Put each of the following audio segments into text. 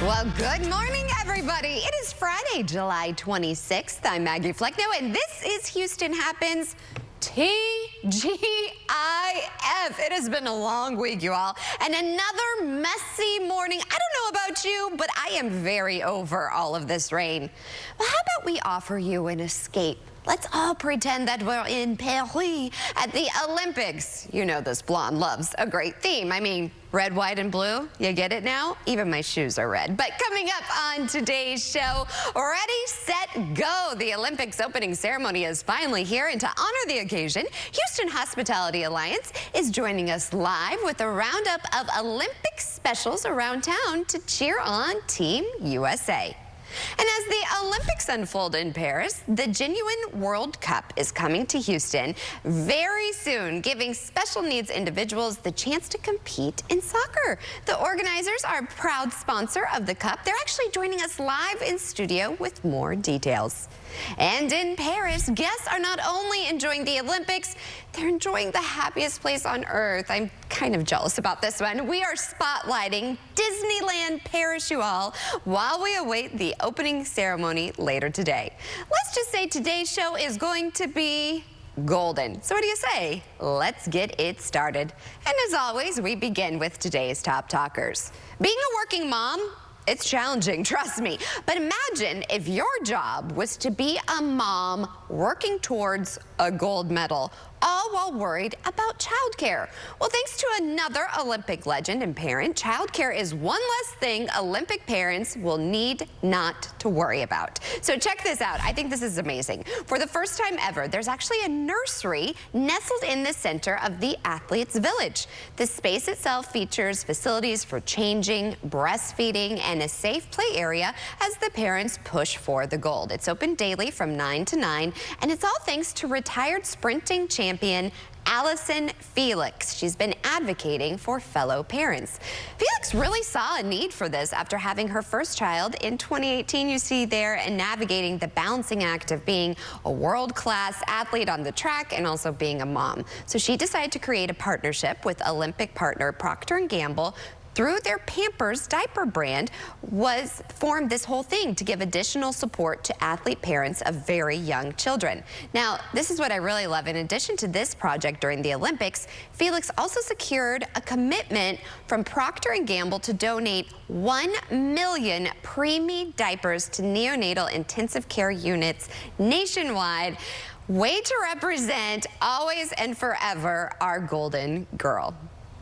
Well, good morning, everybody. It is Friday, July 26th. I'm Maggie Flecknoe, and this is Houston Happens TGIF. It has been a long week, you all, and another messy morning. I don't know about you, but I am very over all of this rain. But how about we offer you an escape? Let's all pretend that we're in Paris at the Olympics. You know this blonde loves a great theme. I mean, red, white, and blue. You get it now? Even my shoes are red. But coming up on today's show, ready, set, go. The Olympics opening ceremony is finally here, and to honor the occasion, Houston Hospitality Alliance is joining us live with a roundup of Olympic specials around town to cheer on Team USA. And as the Olympics unfold in Paris, the Genuine World Cup is coming to Houston very soon, giving special needs individuals the chance to compete in soccer. The organizers are a proud sponsor of the Cup. They're actually joining us live in studio with more details. And in Paris, guests are not only enjoying the Olympics, they're enjoying the happiest place on earth. I'm kind of jealous about this one. We are spotlighting Disneyland Paris, you all, while we await the opening ceremony later today. Let's just say today's show is going to be golden. So what do you say? Let's get it started. And as always, we begin with today's top talkers. Being a working mom, it's challenging, trust me. But imagine if your job was to be a mom working towards a gold medal, all while worried about childcare. Well, thanks to another Olympic legend and parent, childcare is one less thing Olympic parents will need not to worry about. So check this out. I think this is amazing. For the first time ever, there's actually a nursery nestled in the center of the Athletes Village. The space itself features facilities for changing, breastfeeding, and a safe play area as the parents push for the gold. It's open daily from 9 to 9, and it's all thanks to retired sprinting champion Allison Felix. She's been advocating for fellow parents. Felix really saw a need for this after having her first child in 2018. You see there, and navigating the balancing act of being a world-class athlete on the track and also being a mom. So she decided to create a partnership with Olympic partner Procter & Gamble. Through their Pampers diaper brand was formed this whole thing to give additional support to athlete parents of very young children. Now, this is what I really love. In addition to this project during the Olympics, Felix also secured a commitment from Procter & Gamble to donate 1 million preemie diapers to neonatal intensive care units nationwide. Way to represent always and forever our golden girl.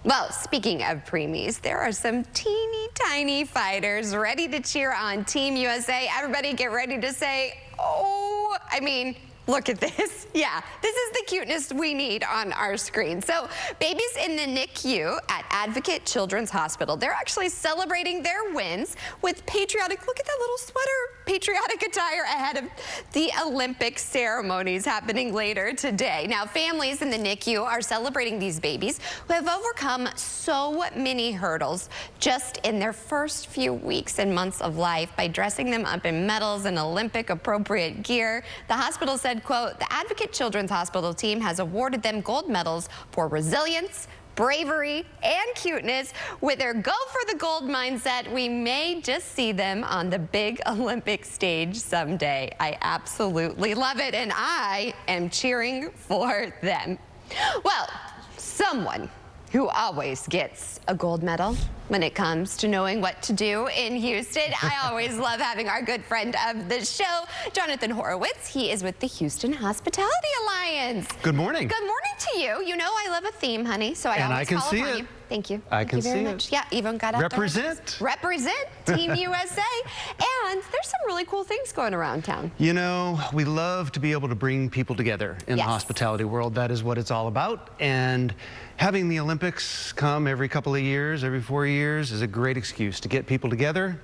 Well, speaking of preemies, there are some teeny tiny fighters ready to cheer on Team USA. Everybody get ready to say, oh, I mean, look at this. Yeah, this is the cuteness we need on our screen. So babies in the NICU at Advocate Children's Hospital, they're actually celebrating their wins with patriotic, look at that little sweater, patriotic attire ahead of the Olympic ceremonies happening later today. Now, families in the NICU are celebrating these babies who have overcome so many hurdles just in their first few weeks and months of life by dressing them up in medals and Olympic appropriate gear. The hospital said, quote, the Advocate Children's Hospital team has awarded them gold medals for resilience, bravery, and cuteness. With their go for the gold mindset, we may just see them on the big Olympic stage someday. I absolutely love it, and I am cheering for them. Well, someone who always gets a gold medal when it comes to knowing what to do in Houston. I always love having our good friend of the show, Jonathan Horowitz. He is with the Houston Hospitality Alliance. Good morning. Good morning to you. You know I love a theme, honey, so I always call upon you. Thank you. I can see it. Thank you very much. Yeah, even got out Represent. Represent Team USA. And there's some really cool things going around town. You know, we love to be able to bring people together in the hospitality world. That is what it's all about. And having the Olympics come every couple of years, every 4 years, is a great excuse to get people together,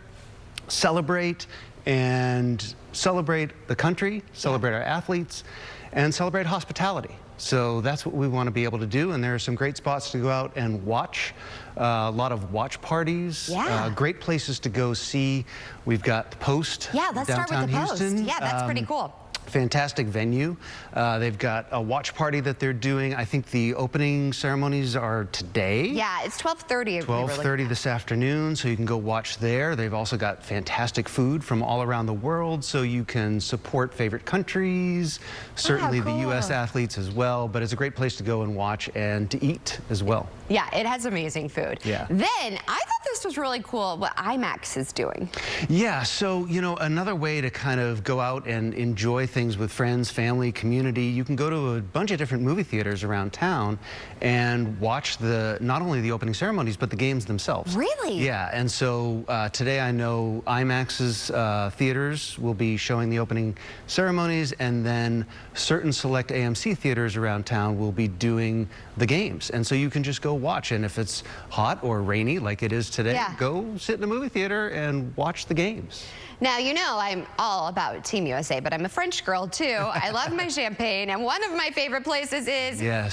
celebrate, and celebrate the country, celebrate our athletes, and celebrate hospitality. So that's what we want to be able to do, and there are some great spots to go out and watch. A lot of watch parties, great places to go see. We've got the Post, let's start with the Post. Houston. Yeah, that's pretty cool. fantastic venue. They've got a watch party that they're doing. I think the opening ceremonies are today. Yeah, it's 12:30. 12:30 this afternoon, so you can go watch there. They've also got fantastic food from all around the world, so you can support favorite countries, certainly the U.S. athletes as well, but it's a great place to go and watch and to eat as well. Yeah, it has amazing food. Yeah. Then I thought this was really cool what IMAX is doing. Yeah, so, you know, another way to kind of go out and enjoy things with friends, family, community, you can go to a bunch of different movie theaters around town and watch not only the opening ceremonies, but the games themselves. Really? Yeah, and so today I know IMAX's theaters will be showing the opening ceremonies, and then certain select AMC theaters around town will be doing the games. And so you can just go watch, and if it's hot or rainy like it is today, go sit in a movie theater and watch the games. Now, you know I'm all about Team USA, but I'm a French girl, too. I love my champagne, and one of my favorite places is A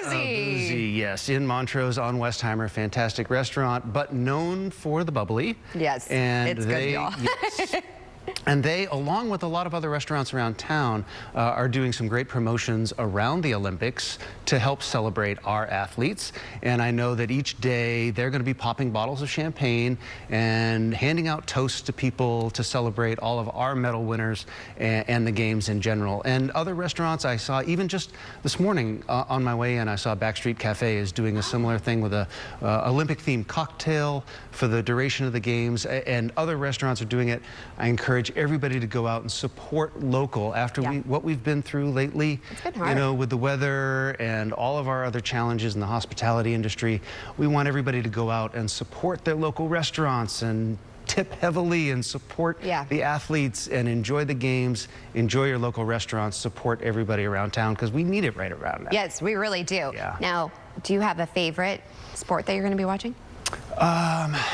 Boozy. Yes, in Montrose on Westheimer, fantastic restaurant, but known for the bubbly. Yes, and it's good, y'all. Yes. And they, along with a lot of other restaurants around town, are doing some great promotions around the Olympics to help celebrate our athletes. And I know that each day they're going to be popping bottles of champagne and handing out toasts to people to celebrate all of our medal winners and the games in general. And other restaurants I saw, even just this morning on my way in, I saw Backstreet Cafe is doing a similar thing with a Olympic-themed cocktail for the duration of the games, and other restaurants are doing it. I encourage everybody to go out and support local after what we've been through lately. It's been hard. You know, with the weather and all of our other challenges in the hospitality industry. We want everybody to go out and support their local restaurants and tip heavily and support the athletes and enjoy the games, enjoy your local restaurants, support everybody around town, because we need it right around now. Yes, we really do. Yeah. Now, do you have a favorite sport that you're going to be watching?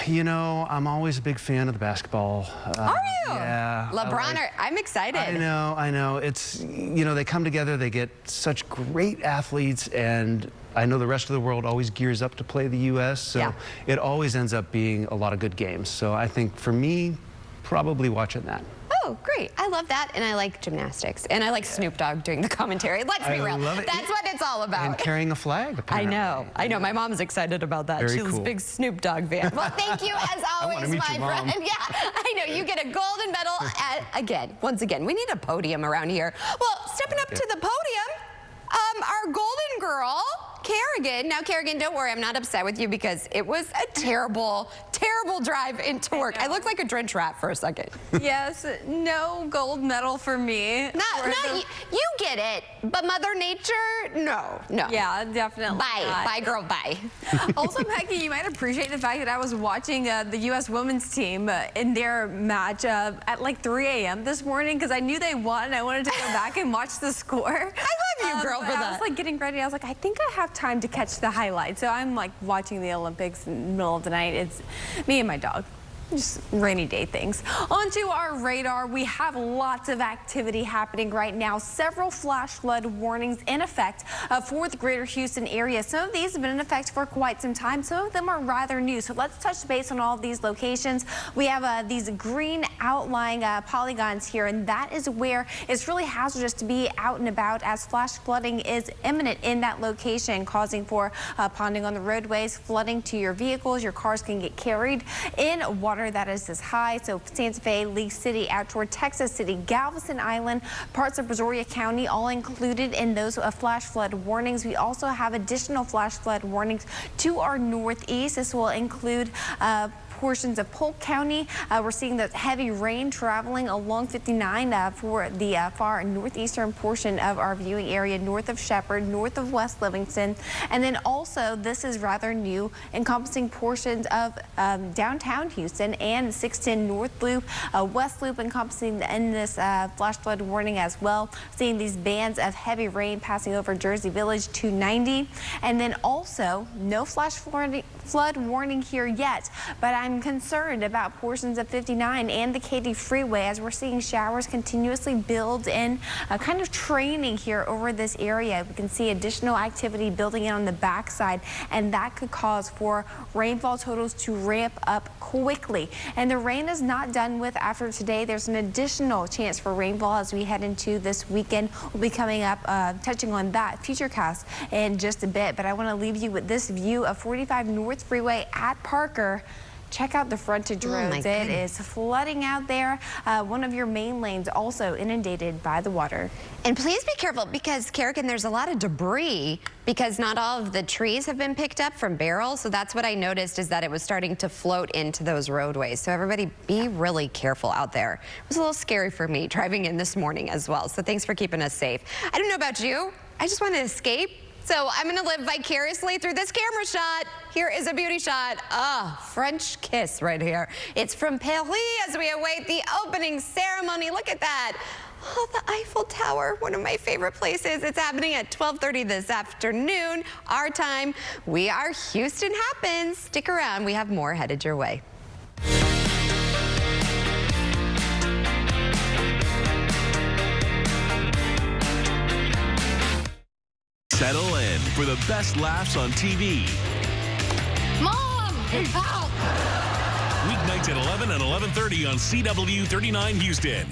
You know, I'm always a big fan of the basketball. Are you? Yeah. LeBron, I'm excited. I know. It's, you know, they come together, they get such great athletes, and I know the rest of the world always gears up to play the U.S., so it always ends up being a lot of good games. So I think for me, probably watching that. Oh, great. I love that, and I like gymnastics, and I like Snoop Dogg doing the commentary. Let's be real. Love it. That's what it's all about. And carrying a flag, apparently. I know. My mom's excited about that. Very She's cool. a big Snoop Dogg fan. Well, thank you, as always, meet my your mom. friend. Yeah, I know. You get a golden medal once again. We need a podium around here. Well, stepping up to the podium, our golden girl, Kerrigan. Now, Kerrigan, don't worry, I'm not upset with you because it was a terrible, terrible drive into work. I looked like a drench rat for a second. Yes, no gold medal for me. You get it, but Mother Nature, no. Yeah, definitely. Bye, girl, bye. Also, Maggie, you might appreciate the fact that I was watching the U.S. women's team in their match at like 3 a.m. this morning because I knew they won. I wanted to go back and watch the score. I love you, girl, for that. I was like getting ready. I was like, I think I have time to catch the highlights. So I'm like watching the Olympics in the middle of the night. It's me and my dog. Just rainy day things. Onto our radar, we have lots of activity happening right now. Several flash flood warnings in effect for the greater Houston area. Some of these have been in effect for quite some time. Some of them are rather new. So let's touch base on all of these locations. We have these green outlying polygons here, and that is where it's really hazardous to be out and about as flash flooding is imminent in that location, causing for ponding on the roadways, flooding to your vehicles. Your cars can get carried in water that is this high. So Santa Fe, Lee City, out toward Texas City, Galveston Island, parts of Brazoria County, all included in those flash flood warnings. We also have additional flash flood warnings to our northeast. This will include portions of Polk County. We're seeing the heavy rain traveling along 59 for the far northeastern portion of our viewing area, north of Shepherd, north of West Livingston. And then also, this is rather new, encompassing portions of downtown Houston and 610 North Loop, West Loop, encompassing in this flash flood warning as well. Seeing these bands of heavy rain passing over Jersey Village 290. And then also, no flash flood warning here yet, but I'm concerned about portions of 59 and the Katy Freeway as we're seeing showers continuously build in, kind of training here over this area. We can see additional activity building in on the backside, and that could cause for rainfall totals to ramp up quickly. And the rain is not done with after today. There's an additional chance for rainfall as we head into this weekend. We'll be coming up, touching on that Futurecast in just a bit, but I want to leave you with this view of 45 North Freeway at Parker. Check out the frontage roads. It is flooding out there. One of your main lanes also inundated by the water. And please be careful because, Kerrigan, there's a lot of debris because not all of the trees have been picked up from barrels. So that's what I noticed, is that it was starting to float into those roadways. So everybody be really careful out there. It was a little scary for me driving in this morning as well. So thanks for keeping us safe. I don't know about you. I just want to escape. So I'm going to live vicariously through this camera shot. Here is a beauty shot. French kiss right here. It's from Paris as we await the opening ceremony. Look at that. Oh, the Eiffel Tower, one of my favorite places. It's happening at 12:30 this afternoon, our time. We are Houston Happens. Stick around. We have more headed your way. Settle in for the best laughs on TV. Mom, help! Weeknights at 11 and 11:30 on CW 39 Houston.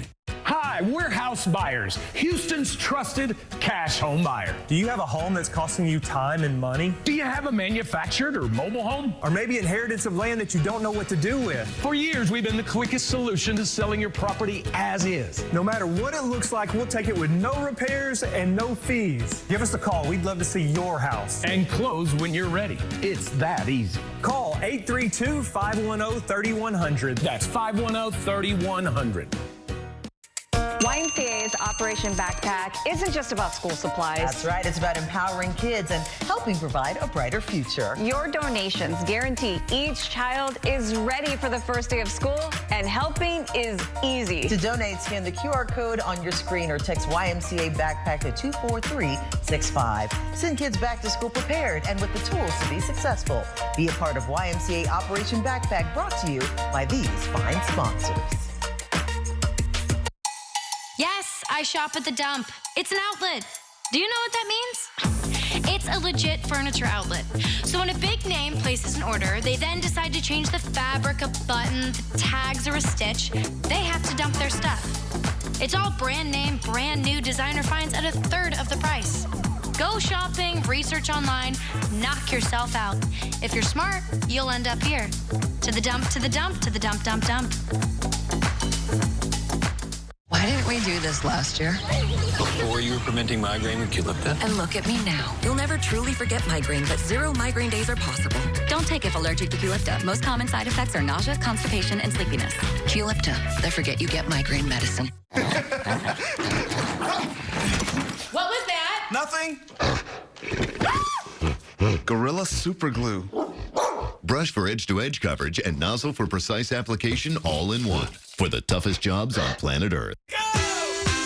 Hi, we're House Buyers, Houston's trusted cash home buyer. Do you have a home that's costing you time and money? Do you have a manufactured or mobile home? Or maybe inheritance of land that you don't know what to do with? For years, we've been the quickest solution to selling your property as is. No matter what it looks like, we'll take it with no repairs and no fees. Give us a call. We'd love to see your house. And close when you're ready. It's that easy. Call 832-510-3100. That's 510-3100. YMCA's Operation Backpack isn't just about school supplies. That's right. It's about empowering kids and helping provide a brighter future. Your donations guarantee each child is ready for the first day of school, and helping is easy. To donate, scan the QR code on your screen or text YMCA Backpack to 24365. Send kids back to school prepared and with the tools to be successful. Be a part of YMCA Operation Backpack, brought to you by these fine sponsors. Yes, I shop at The Dump. It's an outlet. Do you know what that means? It's a legit furniture outlet. So when a big name places an order, they then decide to change the fabric, a button, the tags, or a stitch, they have to dump their stuff. It's all brand name, brand new designer finds at 1/3 of the price. Go shopping, research online, knock yourself out. If you're smart, you'll end up here. To the dump, to the dump, to the dump, dump, dump. Why didn't we do this last year? Before you were preventing migraine with Qulipta? And look at me now. You'll never truly forget migraine, but 0 migraine days are possible. Don't take if allergic to Qulipta. Most common side effects are nausea, constipation, and sleepiness. Qulipta, the forget you get migraine medicine. What was that? Nothing. Gorilla Super Glue. Brush for edge-to-edge coverage and nozzle for precise application all in one. For the toughest jobs on planet Earth.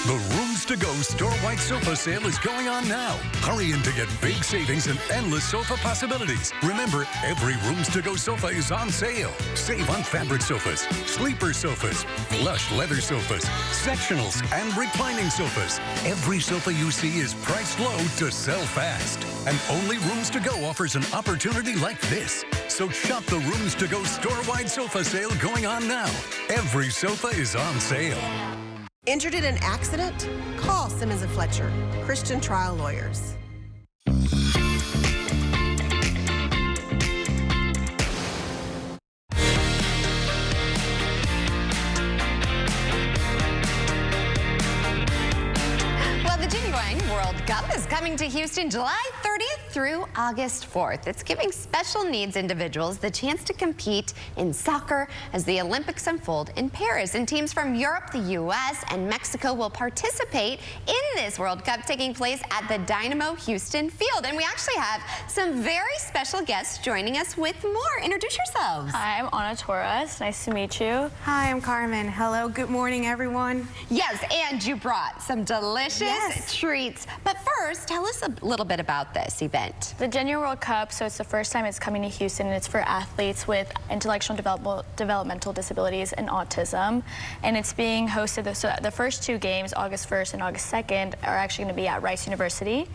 The Rooms to Go store-wide sofa sale is going on now. Hurry in to get big savings and endless sofa possibilities. Remember, every Rooms to Go sofa is on sale. Save on fabric sofas, sleeper sofas, plush leather sofas, sectionals, and reclining sofas. Every sofa you see is priced low to sell fast. And only Rooms to Go offers an opportunity like this. So shop the Rooms to Go store-wide sofa sale going on now. Every sofa is on sale. Injured in an accident? Call Simmons & Fletcher, Christian Trial Lawyers. World Cup is coming to Houston July 30th through August 4th. It's giving special needs individuals the chance to compete in soccer as the Olympics unfold in Paris. And teams from Europe, the U.S., and Mexico will participate in this World Cup taking place at the Dynamo Houston field. And we actually have some very special guests joining us with more. Introduce yourselves. Hi, I'm Ana Torres. Nice to meet you. Hi, I'm Carmen. Hello, good morning, everyone. Yes, and you brought some delicious treats. But first, tell us a little bit about this event. event? The Genuine World Cup, so it's the first time it's coming to Houston, and it's for athletes with intellectual and developmental disabilities and autism. And it's being hosted, so the first 2 games, August 1st and August 2nd, are actually going to be at Rice University.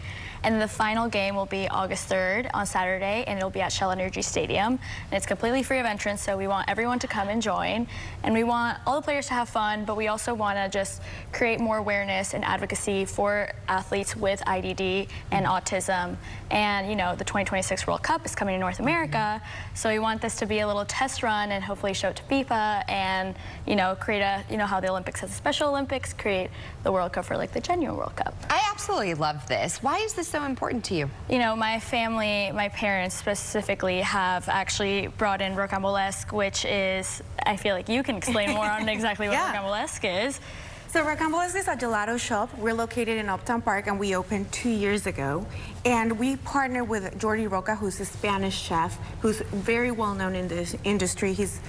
And the final game will be August 3rd on Saturday, and it'll be at Shell Energy Stadium. And it's completely free of entrance, so we want everyone to come and join. And we want all the players to have fun, but we also want to just create more awareness and advocacy for athletes with IDD and autism. And, you know, the 2026 World Cup is coming to North America, so we want this to be a little test run and hopefully show it to FIFA and, you know, create a, you know, how the Olympics has a Special Olympics, create the World Cup for like the Genuine World Cup. I absolutely love this. Why is this so important to you? You know, my family, my parents specifically, have actually brought in Rocambolesque, which is, I feel like you can explain more on exactly what Rocambolesque is. So Rocambolesque is a gelato shop. We're located in Uptown Park, and we opened 2 years ago. And we partner with Jordi Roca, who's a Spanish chef, who's very well known in this industry. He's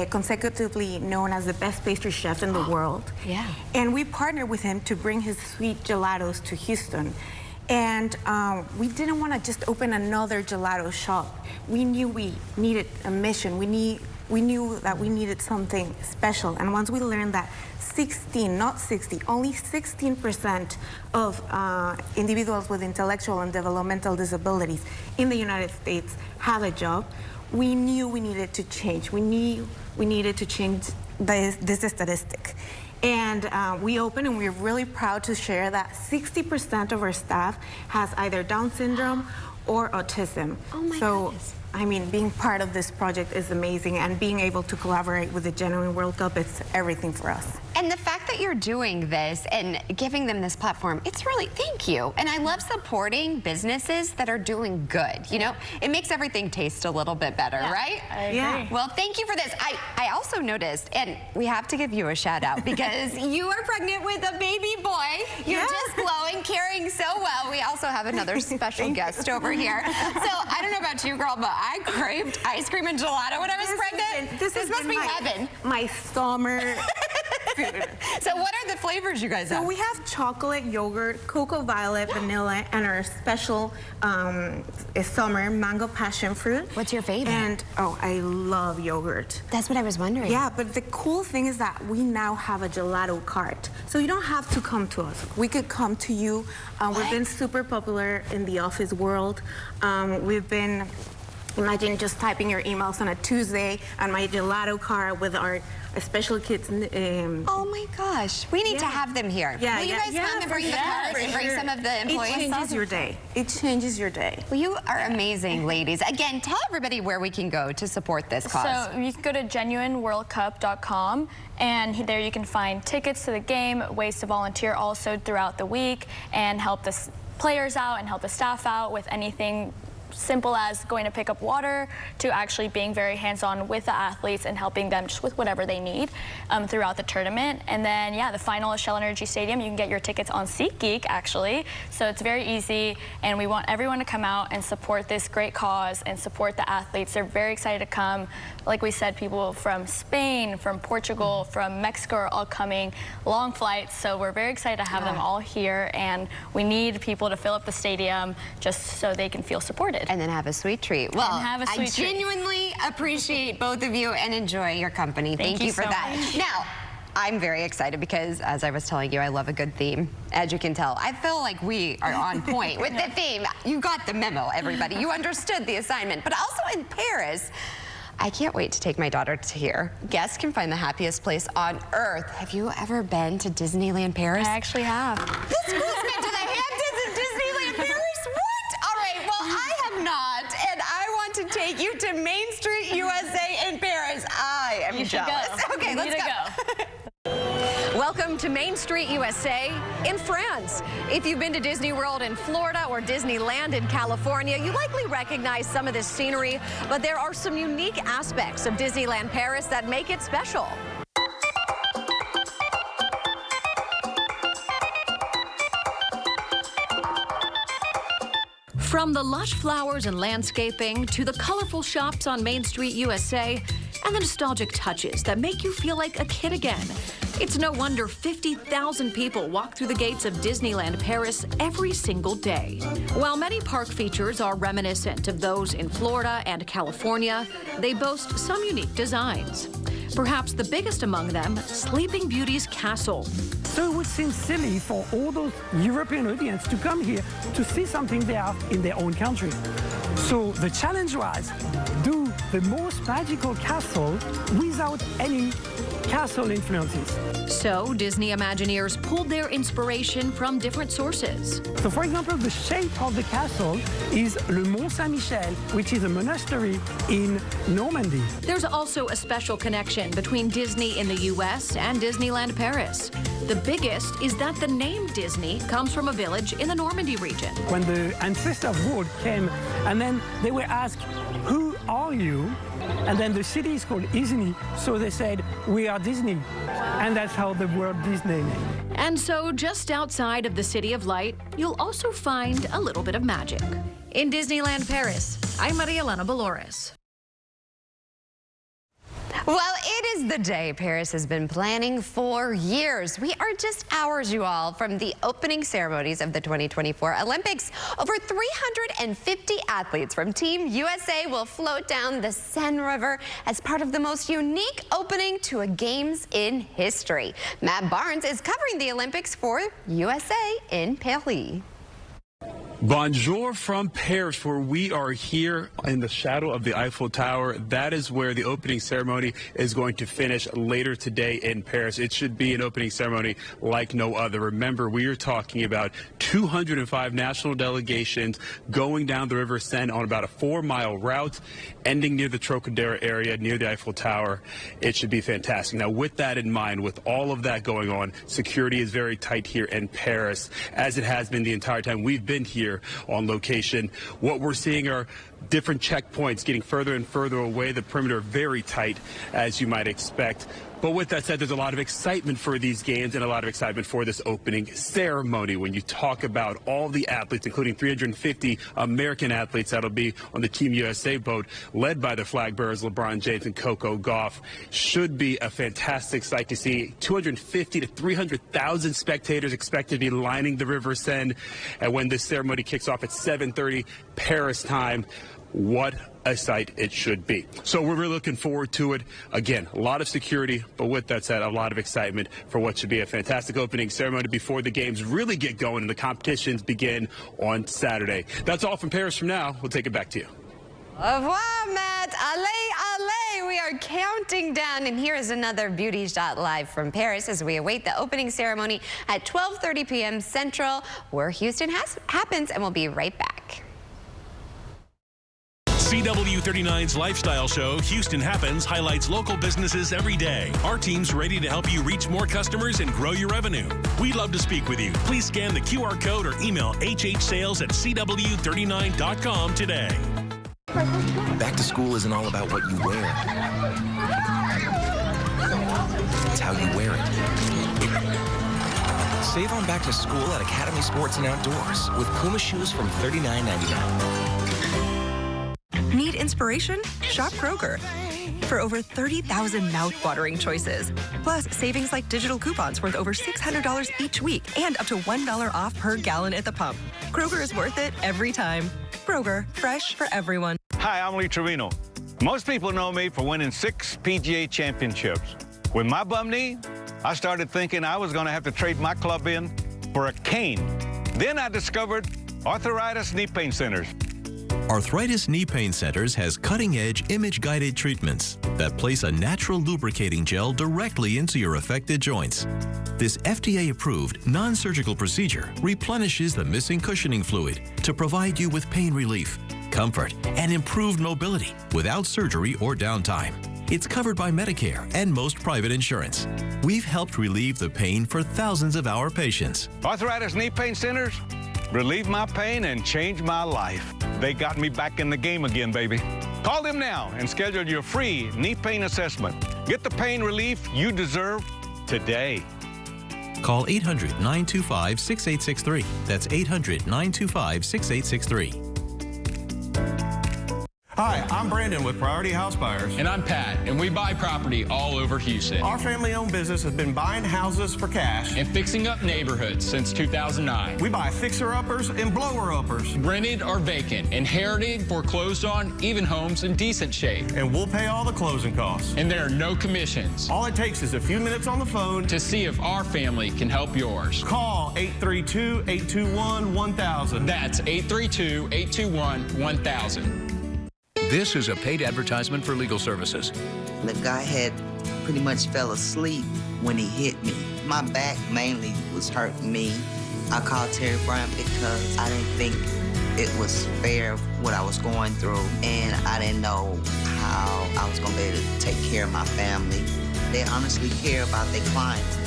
consecutively known as the best pastry chef in the world. Yeah. And we partner with him to bring his sweet gelatos to Houston. And we didn't want to just open another gelato shop. We knew we needed a mission. We knew that we needed something special. And once we learned that 16, not 60, only 16% of individuals with intellectual and developmental disabilities in the United States have a job, we knew we needed to change. We knew we needed to change this statistic. And we opened, and we're really proud to share that 60% of our staff has either Down syndrome or autism. Oh my goodness. I mean, being part of this project is amazing, and being able to collaborate with the Genuine World Cup is everything for us. And the fact that you're doing this and giving them this platform, it's really, thank you. And I love supporting businesses that are doing good. You know, it makes everything taste a little bit better, right? I agree. Well, thank you for this. I also noticed, and we have to give you a shout out because you are pregnant with a baby boy. You're just glowing, carrying so well. We also have another special guest over here. So I don't know about you, girl, but I craved ice cream and gelato when I was pregnant. This must be heaven. My summer food. So what are the flavors you guys have? So we have chocolate, yogurt, cocoa violet, vanilla, and our special summer mango passion fruit. What's your favorite? And, oh, I love yogurt. That's what I was wondering. Yeah, but the cool thing is that we now have a gelato cart. So you don't have to come to us. We could come to you. We've been super popular in the office world. We've been, imagine just typing your emails on a Tuesday on my gelato cart with our special kids. Oh my gosh, we need to have them here. Yeah, will you guys come and bring the cards and bring some of the employees? It changes your day. It changes your day. Well, you are amazing, ladies. Again, tell everybody where we can go to support this cause. So you can go to genuineworldcup.com, and there you can find tickets to the game, ways to volunteer also throughout the week, and help the players out and help the staff out with anything simple as going to pick up water to actually being very hands-on with the athletes and helping them just with whatever they need throughout the tournament. And then, yeah, the final is Shell Energy Stadium. You can get your tickets on SeatGeek, actually. So it's very easy, and we want everyone to come out and support this great cause and support the athletes. They're very excited to come. Like we said, people from Spain, from Portugal, from Mexico are all coming, long flights. So we're very excited to have them all here, and we need people to fill up the stadium just so they can feel supported. And then have a sweet treat. Well, I genuinely appreciate both of you and enjoy your company. Thank you for so that. much. Now, I'm very excited because, as I was telling you, I love a good theme. As you can tell, I feel like we are on point with the theme. You got the memo, everybody. You understood the assignment. But also in Paris, I can't wait to take my daughter to here. Guests can find the happiest place on earth. Have you ever been to Disneyland Paris? I actually have. This girl's been to the Hamptons and Disneyland Paris? What? All right, well, I have not, and I want to take you to Main Street USA in Paris. I am jealous. Okay, let's go. Welcome to Main Street USA in France. If you've been to Disney World in Florida or Disneyland in California, you likely recognize some of this scenery, but there are some unique aspects of Disneyland Paris that make it special. From the lush flowers and landscaping to the colorful shops on Main Street USA, and the nostalgic touches that make you feel like a kid again. It's no wonder 50,000 people walk through the gates of Disneyland Paris every single day. While many park features are reminiscent of those in Florida and California, they boast some unique designs. Perhaps the biggest among them, Sleeping Beauty's castle. So it would seem silly for all those European audience to come here to see something they have in their own country. So the challenge was, do the most magical castle without any castle influences. So Disney Imagineers pulled their inspiration from different sources. So for example, the shape of the castle is Le Mont Saint-Michel, which is a monastery in Normandy. There's also a special connection between Disney in the US and Disneyland Paris. The biggest is that the name Disney comes from a village in the Normandy region. When the ancestor of Walt came, and then they were asked, "Who are you?" And then the city is called Isny, so they said, "We are Disney." And that's how the word Disney name. And so just outside of the City of Light, you'll also find a little bit of magic. In Disneyland Paris, I'm Maria Elena Dolores. Well, it is the day Paris has been planning for years. We are just hours, you all, from the opening ceremonies of the 2024 Olympics. Over 350 athletes from Team USA will float down the Seine River as part of the most unique opening to a Games in history. Matt Barnes is covering the Olympics for USA in Paris. Bonjour from Paris, where we are here in the shadow of the Eiffel Tower. That is where the opening ceremony is going to finish later today in Paris. It should be an opening ceremony like no other. Remember, we are talking about 205 national delegations going down the River Seine on about a 4-mile route, ending near the Trocadero area, near the Eiffel Tower. It should be fantastic. Now, with that in mind, with all of that going on, security is very tight here in Paris, as it has been the entire time we've been here on location. What we're seeing are different checkpoints getting further and further away. The perimeter very tight, as you might expect. But with that said, there's a lot of excitement for these games and a lot of excitement for this opening ceremony. When you talk about all the athletes, including 350 American athletes that'll be on the Team USA boat, led by the flag bearers LeBron James and Coco Gauff, should be a fantastic sight to see. 250 to 300,000 spectators expected to be lining the River Seine. And when this ceremony kicks off at 7:30 Paris time, what a sight it should be. So we're really looking forward to it. Again, a lot of security, but with that said, a lot of excitement for what should be a fantastic opening ceremony before the games really get going and the competitions begin on Saturday. That's all from Paris. From now, we'll take it back to you. Au revoir, Matt. Allez, allez. We are counting down, and here is another beauty shot live from Paris as we await the opening ceremony at 12:30 p.m. Central, where Houston happens, and we'll be right back. CW39's lifestyle show, Houston Happens, highlights local businesses every day. Our team's ready to help you reach more customers and grow your revenue. We'd love to speak with you. Please scan the QR code or email hhsales@cw39.com today. Back to school isn't all about what you wear. It's how you wear it. Save on back to school at Academy Sports and Outdoors with Puma shoes from $39.99. Need inspiration? Shop Kroger. For over 30,000 mouth-watering choices. Plus, savings like digital coupons worth over $600 each week and up to $1 off per gallon at the pump. Kroger is worth it every time. Kroger, fresh for everyone. Hi, I'm Lee Trevino. Most people know me for winning 6 PGA championships. With my bum knee, I started thinking I was going to have to trade my club in for a cane. Then I discovered Arthritis Knee Pain Centers. Arthritis Knee Pain Centers has cutting-edge image-guided treatments that place a natural lubricating gel directly into your affected joints. This FDA-approved, non-surgical procedure replenishes the missing cushioning fluid to provide you with pain relief, comfort, and improved mobility without surgery or downtime. It's covered by Medicare and most private insurance. We've helped relieve the pain for thousands of our patients. Arthritis Knee Pain Centers relieve my pain and change my life. They got me back in the game again, baby. Call them now and schedule your free knee pain assessment. Get the pain relief you deserve today. Call 800-925-6863. That's 800-925-6863. Hi, I'm Brandon with Priority House Buyers. And I'm Pat, and we buy property all over Houston. Our family-owned business has been buying houses for cash and fixing up neighborhoods since 2009. We buy fixer-uppers and blower-uppers. Rented or vacant, inherited, foreclosed on, even homes in decent shape. And we'll pay all the closing costs. And there are no commissions. All it takes is a few minutes on the phone to see if our family can help yours. Call 832-821-1000. That's 832-821-1000. This is a paid advertisement for legal services. The guy had pretty much fell asleep when he hit me. My back mainly was hurting me. I called Terry Bryant because I didn't think it was fair what I was going through, and I didn't know how I was going to be able to take care of my family. They honestly care about their clients.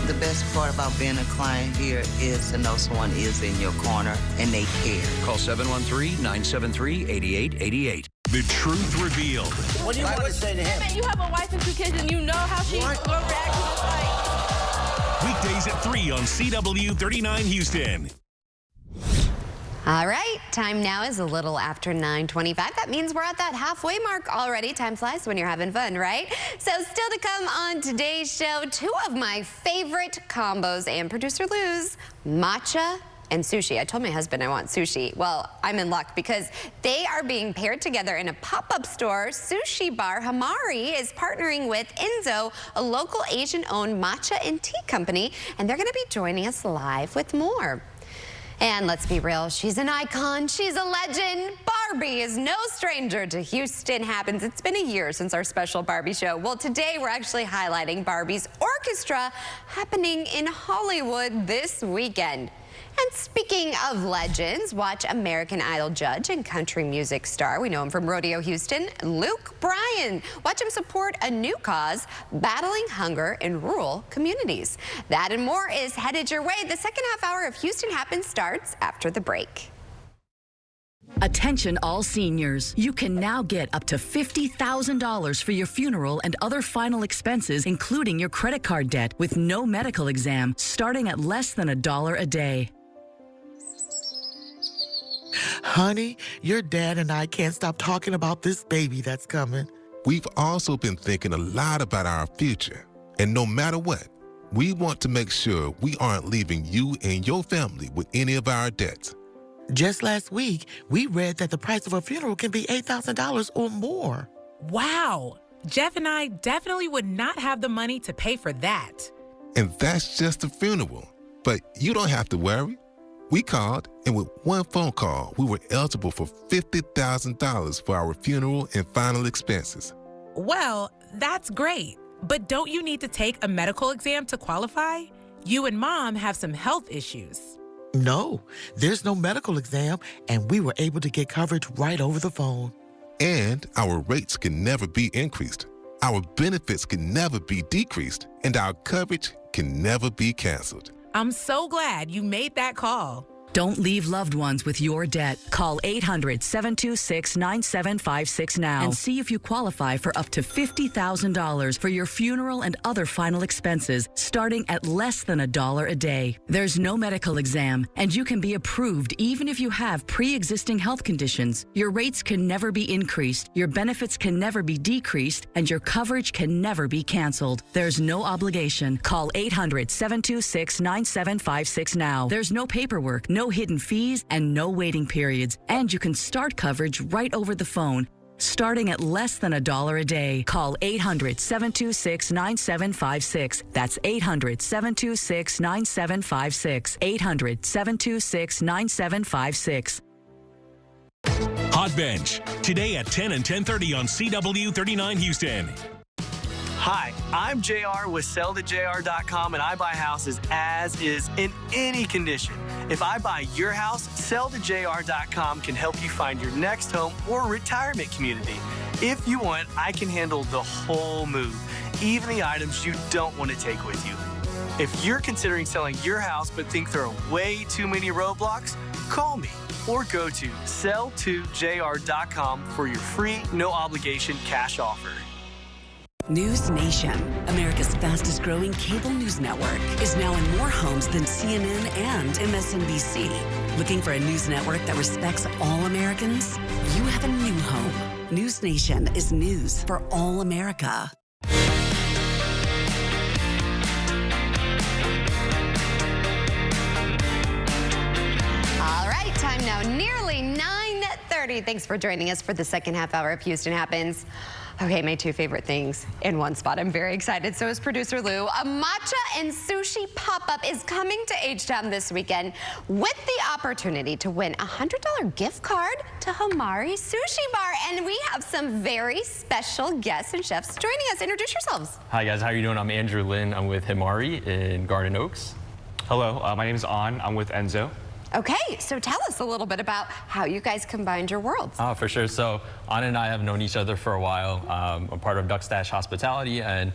The best part about being a client here is to know someone is in your corner and they care. Call 713-973-8888. The truth revealed. What do you want to say to him? You have a wife and 2 kids, and you know how she's going to react to this fight. Weekdays at 3 on CW 39 Houston. All right, time now is a little after 9:25. That means we're at that halfway mark already. Time flies when you're having fun, right? So still to come on today's show, 2 of my favorite combos and producer Lou's matcha and sushi. I told my husband I want sushi. Well, I'm in luck because they are being paired together in a pop-up store. Sushi bar Hamari is partnering with Enzo, a local Asian-owned matcha and tea company, and they're going to be joining us live with more. And let's be real, she's an icon, she's a legend. Barbie is no stranger to Houston Happens. It's been a year since our special Barbie show. Well, today we're actually highlighting Barbie's orchestra happening in Hollywood this weekend. And speaking of legends, watch American Idol judge and country music star, we know him from Rodeo Houston, Luke Bryan. Watch him support a new cause, battling hunger in rural communities. That and more is headed your way. The second half hour of Houston Happens starts after the break. Attention all seniors. You can now get up to $50,000 for your funeral and other final expenses, including your credit card debt, with no medical exam, starting at less than $1 a day. Honey, your dad and I can't stop talking about this baby that's coming. We've also been thinking a lot about our future. And no matter what, we want to make sure we aren't leaving you and your family with any of our debts. Just last week, we read that the price of a funeral can be $8,000 or more. Wow. Jeff and I definitely would not have the money to pay for that. And that's just a funeral. But you don't have to worry. We called, and with one phone call, we were eligible for $50,000 for our funeral and final expenses. Well, that's great. But don't you need to take a medical exam to qualify? You and Mom have some health issues. No, there's no medical exam, and we were able to get coverage right over the phone. And our rates can never be increased. Our benefits can never be decreased, and our coverage can never be canceled. I'm so glad you made that call. Don't leave loved ones with your debt. Call 800-726-9756 now and see if you qualify for up to $50,000 for your funeral and other final expenses, starting at less than $1 a day. There's no medical exam, and you can be approved even if you have pre-existing health conditions. Your rates can never be increased, your benefits can never be decreased, and your coverage can never be canceled. There's no obligation. Call 800-726-9756 now. There's no paperwork, no hidden fees, and no waiting periods. And you can start coverage right over the phone, starting at less than $1 a day. Call 800-726-9756. That's 800-726-9756. 800-726-9756. Hot Bench, today at 10 and 10:30 on CW 39 Houston. Hi, I'm JR with SellToJR.com, and I buy houses as is in any condition. If I buy your house, SellToJR.com can help you find your next home or retirement community. If you want, I can handle the whole move, even the items you don't want to take with you. If you're considering selling your house but think there are way too many roadblocks, call me or go to SellToJR.com for your free, no-obligation cash offer. News Nation, America's fastest growing cable news network, is now in more homes than CNN and MSNBC. Looking for a news network that respects all Americans? You have a new home. News Nation is news for all America. All right, time now, nearly 9:30. Thanks for joining us for the second half hour of Houston Happens. Okay, my two favorite things in one spot. I'm very excited. So is producer Lou. A matcha and sushi pop-up is coming to H-Town this weekend with the opportunity to win a $100 gift card to Himari Sushi Bar. And we have some very special guests and chefs joining us. Introduce yourselves. Hi guys, how are you doing? I'm Andrew Lin. I'm with Himari in Garden Oaks. Hello, my name is An. I'm with Enzo. Okay, so tell us a little bit about how you guys combined your worlds. Oh, for sure. So An and I have known each other for a while. I'm part of Duck Stash Hospitality, and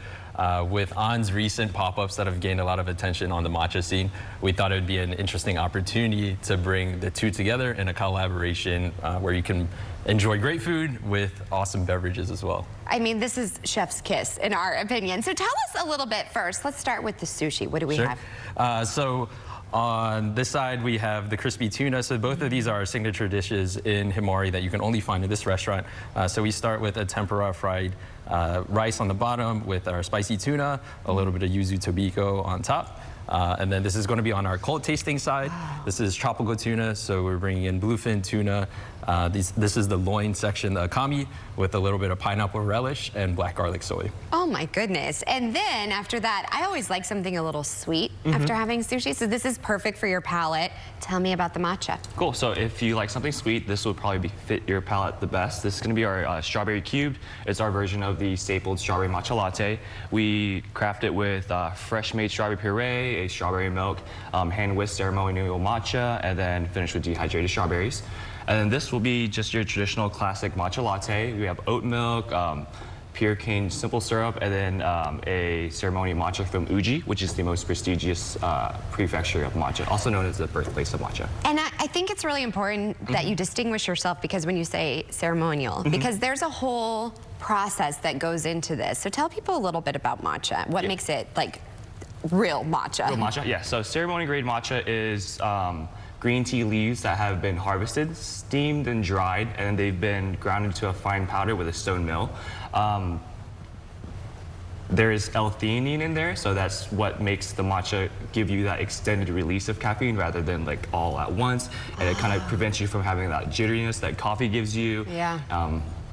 with An's recent pop-ups that have gained a lot of attention on the matcha scene, we thought it would be an interesting opportunity to bring the two together in a collaboration where you can enjoy great food with awesome beverages as well. I mean, this is chef's kiss in our opinion. So tell us a little bit first. Let's start with the sushi. What do we have? On this side, we have the crispy tuna. So both of these are our signature dishes in Himari that you can only find in this restaurant. So we start with a tempura fried rice on the bottom with our spicy tuna, a little bit of yuzu tobiko on top. And then this is going to be on our cold tasting side. This is tropical tuna, so we're bringing in bluefin tuna. This is the loin section, the akami, with a little bit of pineapple relish and black garlic soy. Oh my goodness. And then after that, I always like something a little sweet after having sushi. So this is perfect for your palate. Tell me about the matcha. Cool, so if you like something sweet, this will probably fit your palate the best. This is gonna be our strawberry cubed. It's our version of the stapled strawberry matcha latte. We craft it with fresh made strawberry puree, a strawberry milk, hand whisked ceremonial matcha, and then finished with dehydrated strawberries. And then this will be just your traditional classic matcha latte. We have oat milk, pure cane simple syrup, and then a ceremonial matcha from Uji, which is the most prestigious prefecture of matcha, also known as the birthplace of matcha. And I think it's really important that you distinguish yourself, because when you say ceremonial, because there's a whole process that goes into this. So tell people a little bit about matcha. What makes it like real matcha? Real matcha, yeah. So ceremony grade matcha is green tea leaves that have been harvested, steamed and dried, and they've been ground into a fine powder with a stone mill. There is L-theanine in there, so that's what makes the matcha give you that extended release of caffeine rather than like all at once, and it kind of prevents you from having that jitteriness that coffee gives you. Yeah.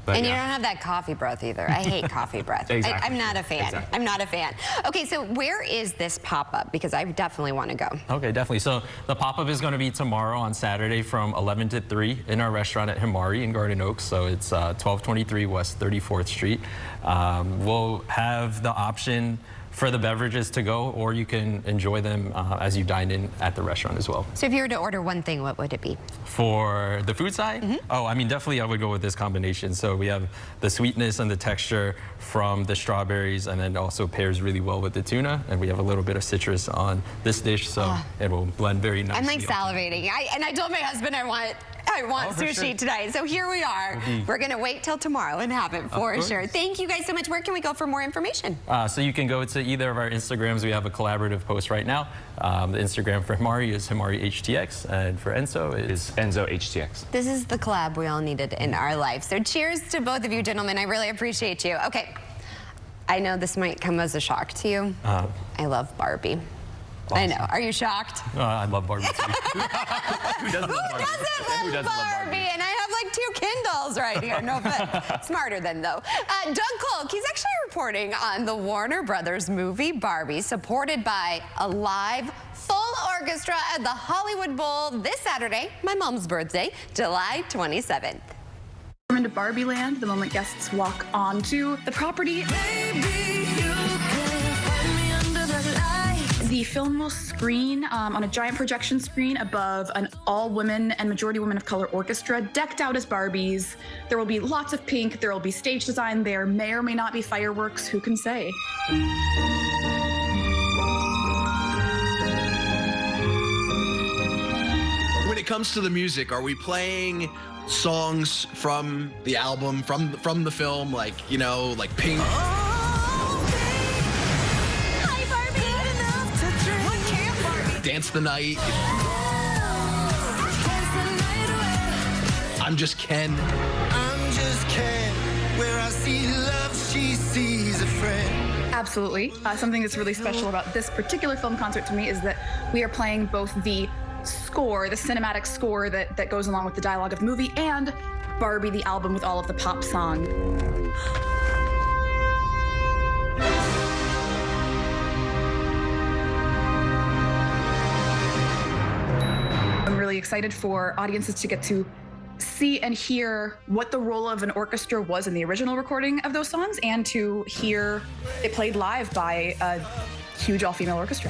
And you don't have that coffee breath either. I hate coffee breath. Exactly. I'm not a fan. Exactly. I'm not a fan. Okay, so where is this pop-up? Because I definitely want to go. Okay, definitely. So the pop-up is going to be tomorrow on Saturday from 11 to 3 in our restaurant at Himari in Garden Oaks. So it's 1223 West 34th Street. We'll have the option for the beverages to go, or you can enjoy them as you dine in at the restaurant as well. So if you were to order one thing, what would it be? For the food side? Oh, I mean, definitely I would go with this combination. So we have the sweetness and the texture from the strawberries, and then also pairs really well with the tuna. And we have a little bit of citrus on this dish, so it will blend very nicely. I'm like salivating. And I told my husband I want sushi tonight. So here we are. We're going to wait till tomorrow and have it for sure. Thank you guys so much. Where can we go for more information? So you can go to either of our Instagrams. We have a collaborative post right now. The Instagram for Himari is Himari HTX, and for Enzo is Enzo HTX. This is the collab we all needed in our life. So cheers to both of you, gentlemen. I really appreciate you. Okay, I know this might come as a shock to you. I love Barbie. Awesome. I know. Are you shocked? I love Barbie too. Who doesn't love Barbie? And I have like 2 Kindles right here. No, but smarter than though. Doug Kolk, he's actually reporting on the Warner Brothers movie Barbie, supported by a live full orchestra at the Hollywood Bowl this Saturday, my mom's birthday, July 27th. Into Barbie Land the moment guests walk onto the property. The film will screen on a giant projection screen above an all-women and majority women of color orchestra decked out as Barbies. There will be lots of pink. There will be stage design. There may or may not be fireworks. Who can say? When it comes to the music, are we playing songs from the album, from the film, like, you know, like Pink? Dance the Night. I'm Just Ken. I'm just Ken. Absolutely. Something that's really special about this particular film concert to me is that we are playing both the score, the cinematic score that goes along with the dialogue of the movie, and Barbie, the album with all of the pop songs. I'm really excited for audiences to get to see and hear what the role of an orchestra was in the original recording of those songs, and to hear it played live by a huge all-female orchestra.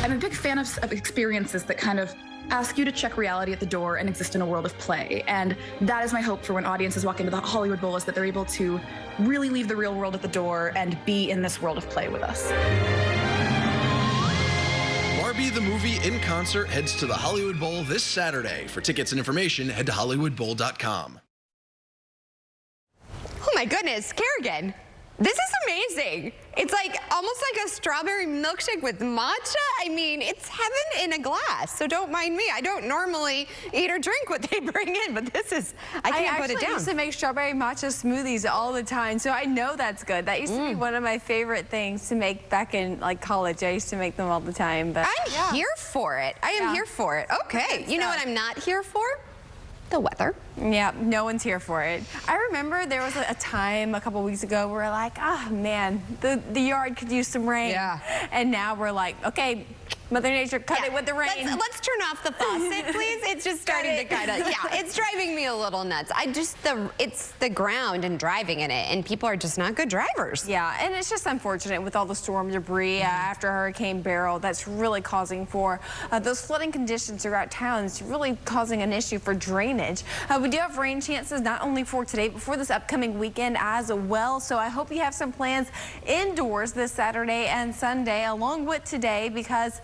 I'm a big fan of experiences that kind of ask you to check reality at the door and exist in a world of play. And that is my hope for when audiences walk into the Hollywood Bowl, is that they're able to really leave the real world at the door and be in this world of play with us. Barbie the movie in concert heads to the Hollywood Bowl this Saturday. For tickets and information, head to hollywoodbowl.com. Oh my goodness, Kerrigan, this is amazing. It's like almost like a strawberry milkshake with matcha. I mean, it's heaven in a glass. So don't mind me. I don't normally eat or drink what they bring in, but this is, I can't put it down. I used to make strawberry matcha smoothies all the time, so I know that's good. That used to be one of my favorite things to make back in like college. I used to make them all the time. But I'm here for it. I am here for it. Okay, you know what I'm not here for? The weather. Yeah, no one's here for it. I remember there was a time a couple weeks ago where we're like, oh man, the yard could use some rain. Yeah. And now we're like, okay, Mother Nature, cut it with the rain. Let's turn off the faucet, please. It's just starting to kind of, it's driving me a little nuts. It's the ground and driving in it, and people are just not good drivers. Yeah, and it's just unfortunate with all the storm debris after Hurricane Beryl. That's really causing for those flooding conditions throughout town. It's really causing an issue for drainage. We do have rain chances not only for today, but for this upcoming weekend as well. So I hope you have some plans indoors this Saturday and Sunday along with today, because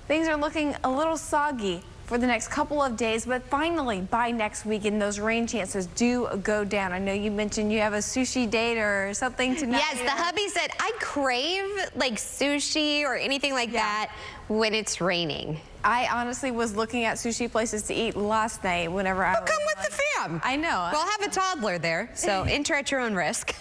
things are looking a little soggy for the next couple of days, but finally by next weekend those rain chances do go down. I know you mentioned you have a sushi date or something tonight. Yes, the hubby said I crave like sushi or anything like that when it's raining. I honestly was looking at sushi places to eat last night whenever I was come with the fam. I know. We'll have a toddler there, so enter at your own risk.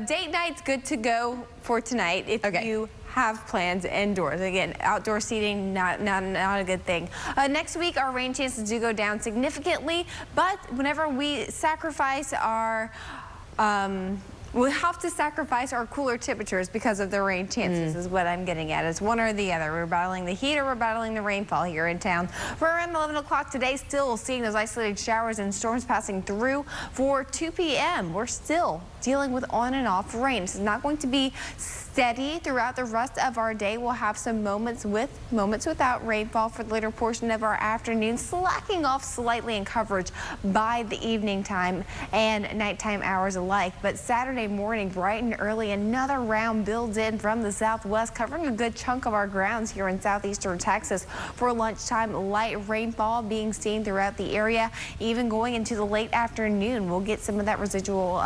Date night's good to go for tonight if you have plans indoors. Again, outdoor seating, not a good thing. Next week, our rain chances do go down significantly, but whenever we sacrifice our we have to sacrifice our cooler temperatures because of the rain chances is what I'm getting at. It's one or the other. We're battling the heat or we're battling the rainfall here in town. For around 11 o'clock today, still seeing those isolated showers and storms passing through. For 2 p.m., we're still dealing with on and off rain. This is not going to be steady throughout the rest of our day. We'll have some moments with, moments without rainfall for the later portion of our afternoon, slacking off slightly in coverage by the evening time and nighttime hours alike. But Saturday morning, bright and early, another round builds in from the southwest, covering a good chunk of our grounds here in southeastern Texas. For lunchtime, light rainfall being seen throughout the area. Even going into the late afternoon, we'll get some of that residual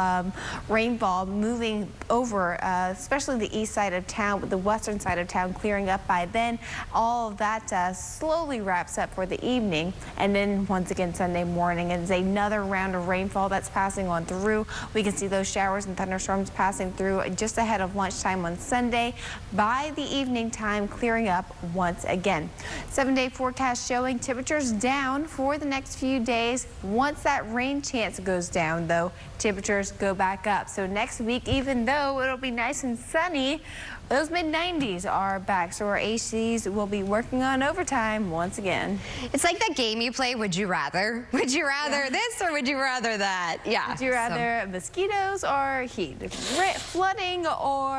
rainfall moving over, especially the east side of town, with the western side of town clearing up by then. All of that slowly wraps up for the evening, and then once again Sunday morning is another round of rainfall that's passing on through. We can see those showers and thunderstorms passing through just ahead of lunchtime on Sunday. By the evening time, clearing up once again. 7-day forecast showing temperatures down for the next few days. Once that rain chance goes down, though, temperatures go back up. So next week, even though it'll be nice and sunny, those mid-90s are back, so our ACs will be working on overtime once again. It's like that game you play, Would You Rather? Would you rather this or would you rather that? Yeah. Would you rather mosquitoes or heat? Flooding or,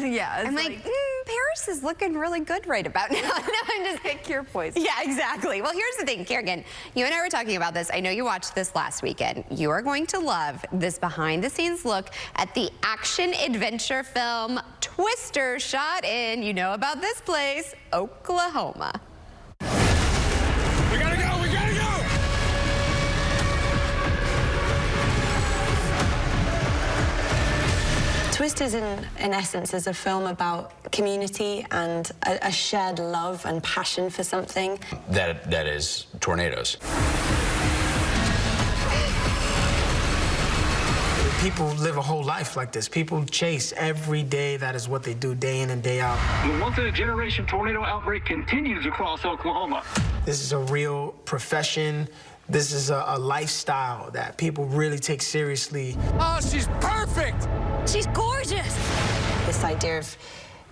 yeah. I'm like, Paris is looking really good right about now. No, I'm just pick your poison. Yeah, exactly. Well, here's the thing, Kerrigan. You and I were talking about this. I know you watched this last weekend. You are going to love this behind-the-scenes look at the action-adventure film Twister, shot in, you know about this place, Oklahoma. We gotta go, we gotta go! Twisters, in essence, is a film about community and a shared love and passion for something. That is tornadoes. People live a whole life like this. People chase every day. That is what they do day in and day out. The once-in-a-generation tornado outbreak continues across Oklahoma. This is a real profession. This is a lifestyle that people really take seriously. Oh, she's perfect! She's gorgeous! This idea of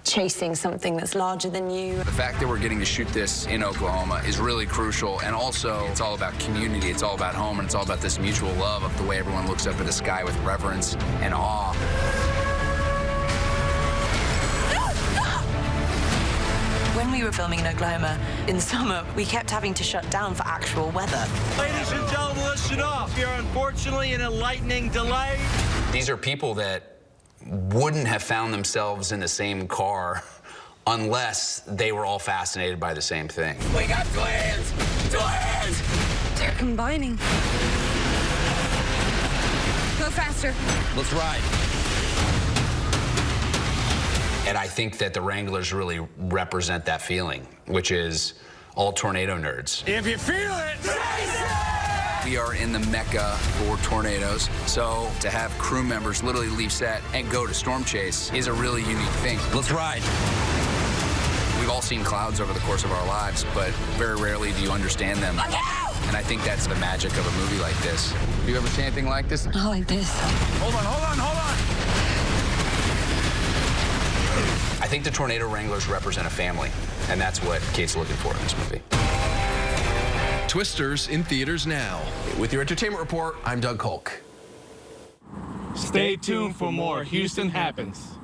chasing something that's larger than you. The fact that we're getting to shoot this in Oklahoma is really crucial, and also it's all about community, it's all about home, and it's all about this mutual love of the way everyone looks up at the sky with reverence and awe. When we were filming in Oklahoma in summer, we kept having to shut down for actual weather. Ladies and gentlemen, listen up. We are unfortunately in a lightning delay. These are people that wouldn't have found themselves in the same car unless they were all fascinated by the same thing. We got twins! Twins! They're combining. Go faster. Let's ride. And I think that the Wranglers really represent that feeling, which is all tornado nerds. If you feel it, chase it! We are in the mecca for tornadoes, so to have crew members literally leave set and go to storm chase is a really unique thing. Let's ride. We've all seen clouds over the course of our lives, but very rarely do you understand them. And I think that's the magic of a movie like this. Have you ever seen anything like this? Not like this. Hold on, hold on, hold on! I think the Tornado Wranglers represent a family, and that's what Kate's looking for in this movie. Twisters in theaters now. With your entertainment report, I'm Doug Hulk. Stay tuned for more Houston Happens.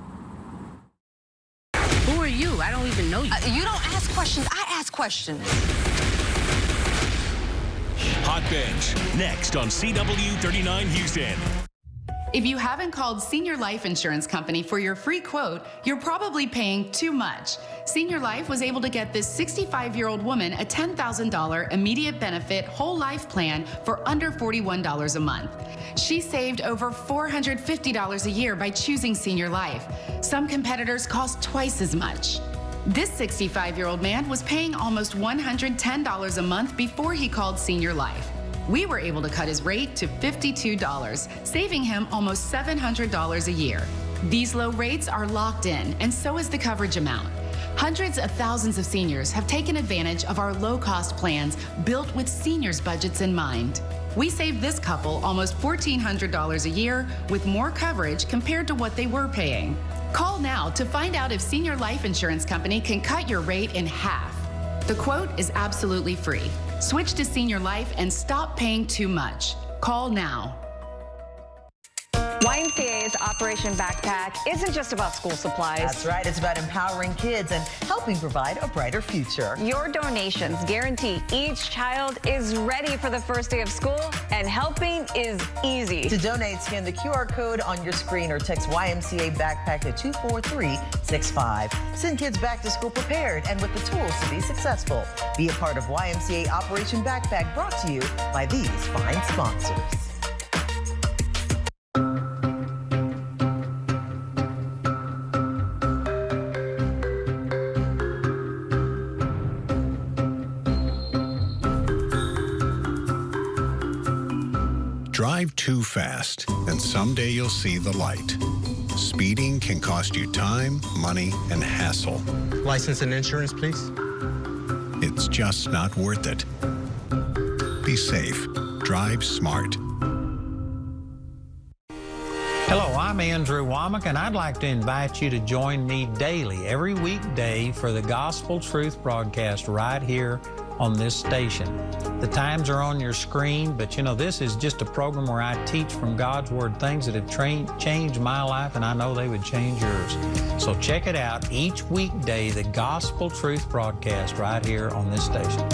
Who are you? I don't even know you. You don't ask questions, I ask questions. Hot Bench, next on CW39 Houston. If you haven't called Senior Life Insurance Company for your free quote, you're probably paying too much. Senior Life was able to get this 65-year-old woman a $10,000 immediate benefit whole life plan for under $41 a month. She saved over $450 a year by choosing Senior Life. Some competitors cost twice as much. This 65-year-old man was paying almost $110 a month before he called Senior Life. We were able to cut his rate to $52, saving him almost $700 a year. These low rates are locked in, and so is the coverage amount. Hundreds of thousands of seniors have taken advantage of our low-cost plans built with seniors' budgets in mind. We saved this couple almost $1,400 a year with more coverage compared to what they were paying. Call now to find out if Senior Life Insurance Company can cut your rate in half. The quote is absolutely free. Switch to Senior Life and stop paying too much. Call now. YMCA's Operation Backpack isn't just about school supplies. That's right. It's about empowering kids and helping provide a brighter future. Your donations guarantee each child is ready for the first day of school, and helping is easy. To donate, scan the QR code on your screen or text YMCA Backpack to 24365. Send kids back to school prepared and with the tools to be successful. Be a part of YMCA Operation Backpack, brought to you by these fine sponsors. Drive too fast, and someday you'll see the light. Speeding can cost you time, money, and hassle. License and insurance, please. It's just not worth it. Be safe. Drive smart. Hello, I'm Andrew Womack, and I'd like to invite you to join me daily, every weekday, for the Gospel Truth broadcast right here on this station. The times are on your screen, but you know, this is just a program where I teach from God's Word things that have changed my life, and I know they would change yours. So check it out each weekday, the Gospel Truth broadcast right here on this station.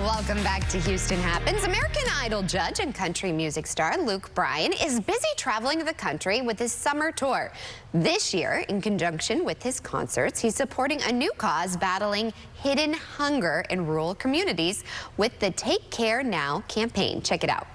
Welcome back to Houston Happens. American Idol judge and country music star Luke Bryan is busy traveling the country with his summer tour. This year, in conjunction with his concerts, he's supporting a new cause battling hidden hunger in rural communities with the Take Care Now campaign. Check it out.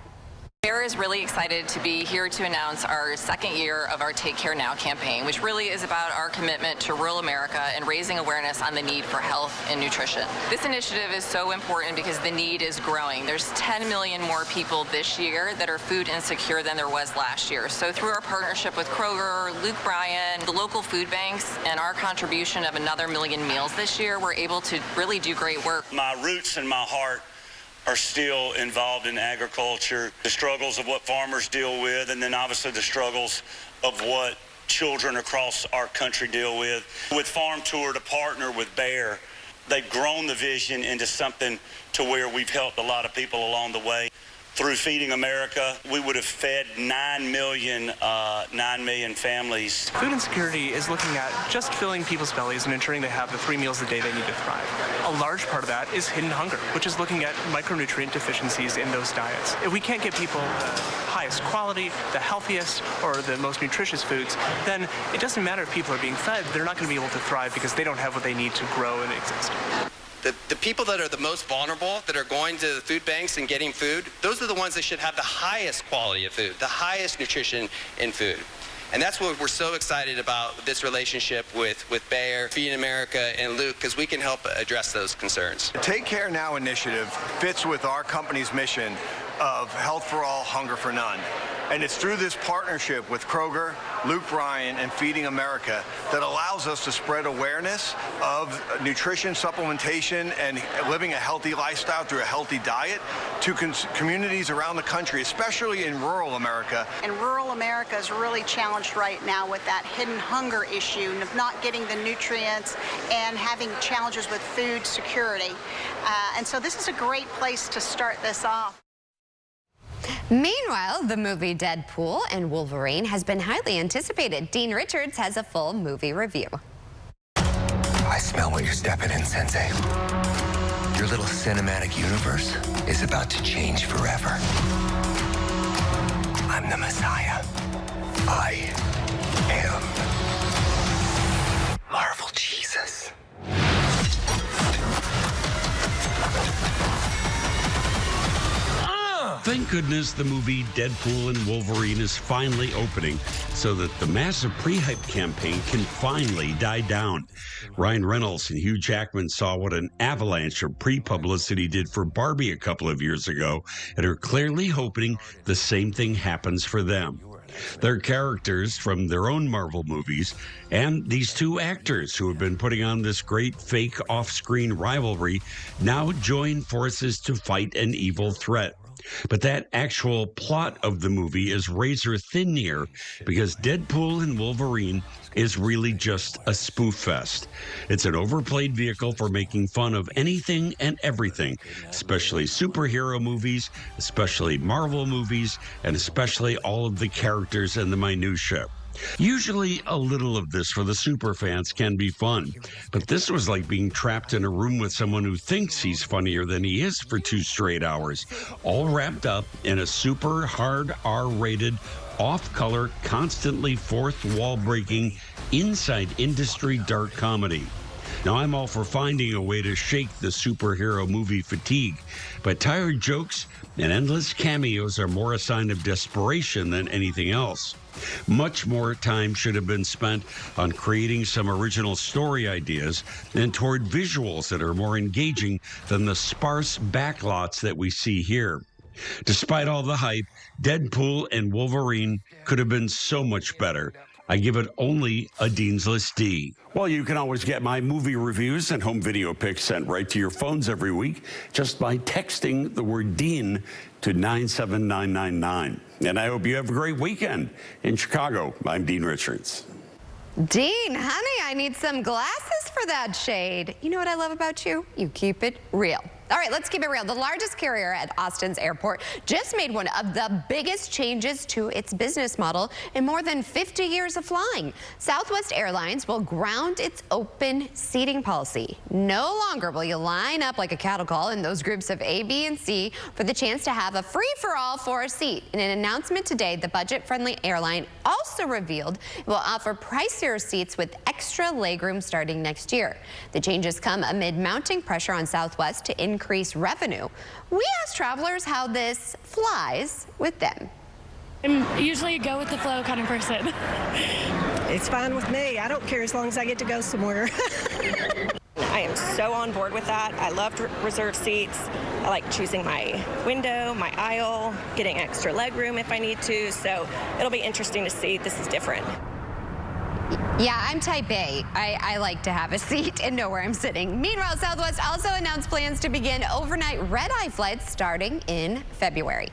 Bayer is really excited to be here to announce our second year of our Take Care Now campaign, which really is about our commitment to rural America and raising awareness on the need for health and nutrition. This initiative is so important because the need is growing. There's 10 million more people this year that are food insecure than there was last year. So through our partnership with Kroger, Luke Bryan, the local food banks, and our contribution of another 1 million meals this year, we're able to really do great work. My roots and my heart are still involved in agriculture, the struggles of what farmers deal with, and then obviously the struggles of what children across our country deal with. With Farm Tour to partner with Bayer, they've grown the vision into something to where we've helped a lot of people along the way. Through Feeding America, we would have fed 9 million families. Food insecurity is looking at just filling people's bellies and ensuring they have the 3 meals a day they need to thrive. A large part of that is hidden hunger, which is looking at micronutrient deficiencies in those diets. If we can't get people the highest quality, the healthiest, or the most nutritious foods, then it doesn't matter if people are being fed, they're not going to be able to thrive because they don't have what they need to grow and exist. The people that are the most vulnerable, that are going to the food banks and getting food, those are the ones that should have the highest quality of food, the highest nutrition in food. And that's what we're so excited about this relationship with Bayer, Feeding America, and Luke, because we can help address those concerns. The Take Care Now initiative fits with our company's mission of health for all, hunger for none. And it's through this partnership with Kroger, Luke Bryan, and Feeding America that allows us to spread awareness of nutrition, supplementation, and living a healthy lifestyle through a healthy diet to communities around the country, especially in rural America. And rural America is really challenged right now with that hidden hunger issue of not getting the nutrients and having challenges with food security. And so this is a great place to start this off. Meanwhile, the movie Deadpool and Wolverine has been highly anticipated. Dean Richards has a full movie review. I smell what you're stepping in, Sensei. Your little cinematic universe is about to change forever. I'm the Messiah. I am Marvel Jesus. Thank goodness the movie Deadpool and Wolverine is finally opening so that the massive pre-hype campaign can finally die down. Ryan Reynolds and Hugh Jackman saw what an avalanche of pre-publicity did for Barbie a couple of years ago and are clearly hoping the same thing happens for them. Their characters from their own Marvel movies and these two actors who have been putting on this great fake off-screen rivalry now join forces to fight an evil threat. But that actual plot of the movie is razor thin here because Deadpool and Wolverine is really just a spoof fest. It's an overplayed vehicle for making fun of anything and everything, especially superhero movies, especially Marvel movies, and especially all of the characters and the minutiae. Usually a little of this for the superfans can be fun, but this was like being trapped in a room with someone who thinks he's funnier than he is for 2 straight hours, all wrapped up in a super hard R-rated, off-color, constantly fourth wall-breaking, inside industry dark comedy. Now, I'm all for finding a way to shake the superhero movie fatigue, but tired jokes and endless cameos are more a sign of desperation than anything else. Much more time should have been spent on creating some original story ideas and toward visuals that are more engaging than the sparse backlots that we see here. Despite all the hype, Deadpool and Wolverine could have been so much better. I give it only a Dean's List D. Well, you can always get my movie reviews and home video pics sent right to your phones every week just by texting the word Dean to 97999. And I hope you have a great weekend. In Chicago, I'm Dean Richards. Dean, honey, I need some glasses for that shade. You know what I love about you? You keep it real. All right, let's keep it real. The largest carrier at Austin's airport just made one of the biggest changes to its business model in more than 50 years of flying. Southwest Airlines will ground its open seating policy. No longer will you line up like a cattle call in those groups of A, B, and C for the chance to have a free-for-all for a seat. In an announcement today, the budget-friendly airline also revealed it will offer pricier seats with extra legroom starting next year. The changes come amid mounting pressure on Southwest to increase increase revenue. We asked travelers how this flies with them. I'm usually a go with the flow kind of person. It's fine with me. I don't care as long as I get to go somewhere. I am so on board with that. I love reserved seats. I like choosing my window, my aisle, getting extra leg room if I need to. So it'll be interesting to see. This is different. Yeah, I'm type A. I like to have a seat and know where I'm sitting. Meanwhile, Southwest also announced plans to begin overnight red-eye flights starting in February.